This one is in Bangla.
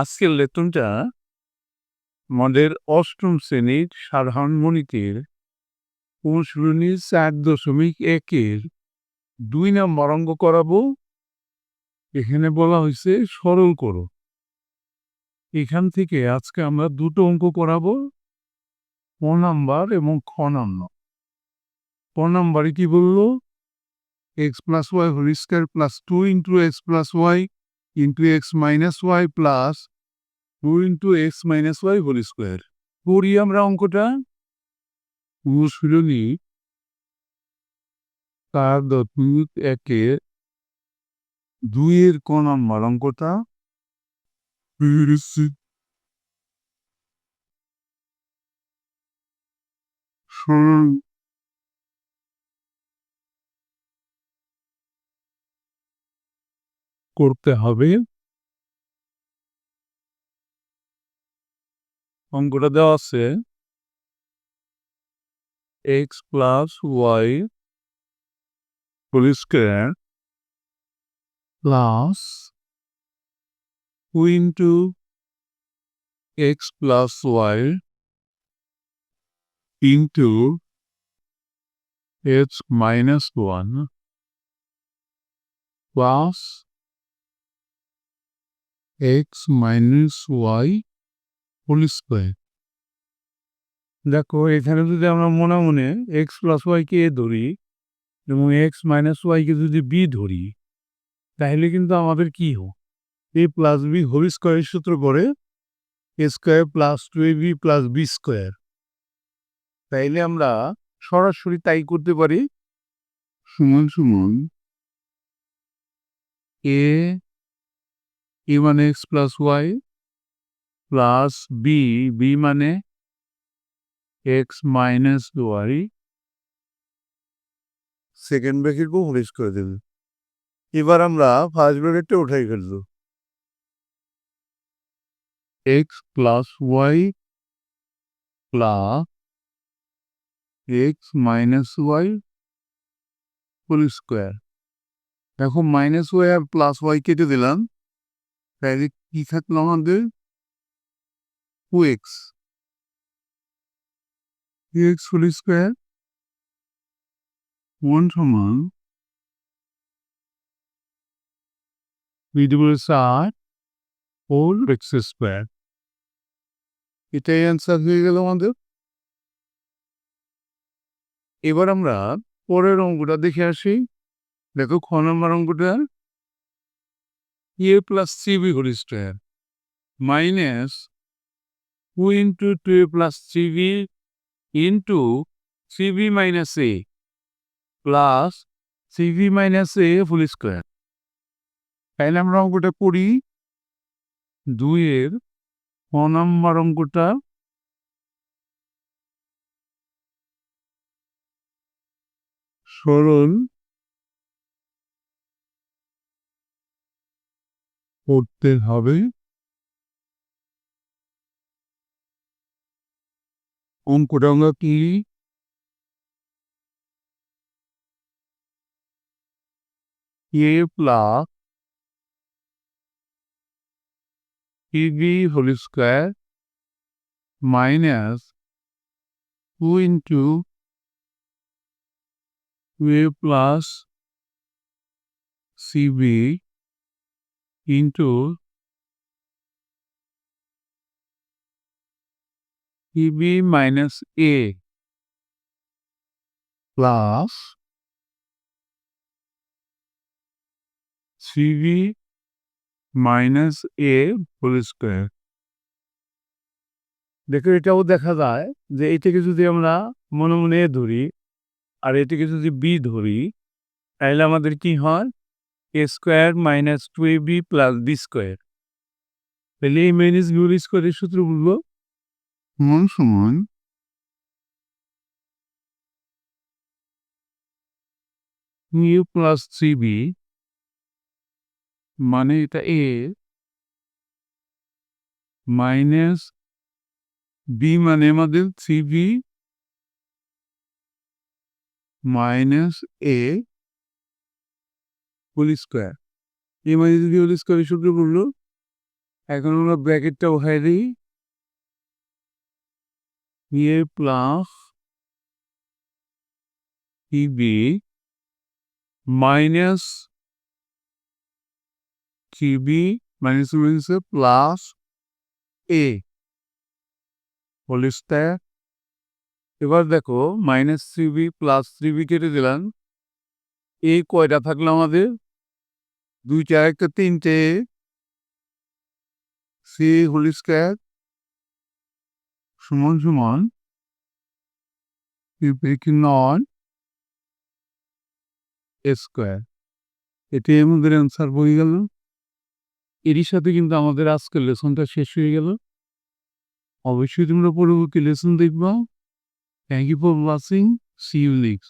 আজকের লেসনটা আমাদের অষ্টম শ্রেণীর সাধারণ গণিতের অনুশীলনী 4.1-এর 2 নম্বর অঙ্ক করাবো। এখানে বলা হয়েছে সরল করো। এখান থেকে আজকে আমরা দুটো অঙ্ক করাবো, ক নাম্বার এবং খ নাম্বার। ক নাম্বারে কি বললো? x plus y whole square plus 2 into x plus y into x minus y plus 2 into x minus y whole square। করি আমরা অঙ্কটা। অনুশীলনী 4.1-এর 2-এর ক নাম্বার অঙ্কটা সরল করতে হবে। অঙ্কটা দেওয়া আছে x plus y whole square plus 2 into x plus y into x minus 1 plus x minus y whole square। দেখো এখানে যদি আমরা মনে মনে x plus y K a ধরি এবং x minus y কে যদি b ধরি, তাহলে কিন্তু আমাদের কি হোক a plus b হোল স্কোয়ারের সূত্র করে a square plus 2ab plus b square. তাইলে আমরা সরাসরি তাই করতে পারি, সমান সমান a মানে x plus y plus b মানে x minus y second bracket whole করে দেবে। এবার আমরা ফার্স্ট ব্র্যাকেটটা উঠাই ফেলবো, x plus y plus x minus y whole square. এখন মাইনাস ওয়াই আর প্লাস ওয়াই কেটে দিলাম, তাহলে কি থাকলো আমাদের? 2x হোল স্কোয়ার 1 সমান 4 হোল এক্স স্কোয়ার। এটাই অ্যান্সার হয়ে গেল আমাদের। এবার আমরা পরের অঙ্কটা দেখে আসি। দেখো খ নম্বর অঙ্কটা a plus 3b whole square minus 2 into 2a plus 3b into 3b minus a plus 3b minus a whole square. তাইলে আমরা অঙ্কটা করি। 2-এর ক নম্বর অঙ্কটা সরল করতে হবে। অঙ্কটা আমরা কি a plus 3b whole square minus 2 into 2a plus cb into cb minus a plus 3b minus a whole square. দেখো এটাও দেখা যায় যে এটাকে যদি আমরা মনে মনে ধরি আর এটাকে যদি বি ধরি, তাহলে আমাদের কি হয়? A square minus 2ab plus B square. তাহলে এই মাইনাস বি হোল স্কোয়ারের সূত্র বলবো সমান সমান ইউ প্লাস 3b মানে এটা এ মাইনাস বি মানে আমাদের 3b minus A whole square. A minus B whole স্কোয়ারের সূত্র বললো এখন আমরা ব্র্যাকেটটা উঠাই দিই, a plus three b minus three b minus plus A whole square. এবার দেখো মাইনাস থ্রিবি প্লাস থ্রিবি কেটে দিলাম, এ কয়টা থাকলো আমাদের, 2 4 1 3টে, সি হোল স্কয়ার সমান সমান 9 স্কয়ার। এটাই আমাদের অ্যান্সার হয়ে গেল। এরই সাথে কিন্তু আমাদের আজকের লেসনটা শেষ হয়ে গেল। অবশ্যই তোমরা পরবর্তী লেসন দেখবা। Thank you for watching, see you next.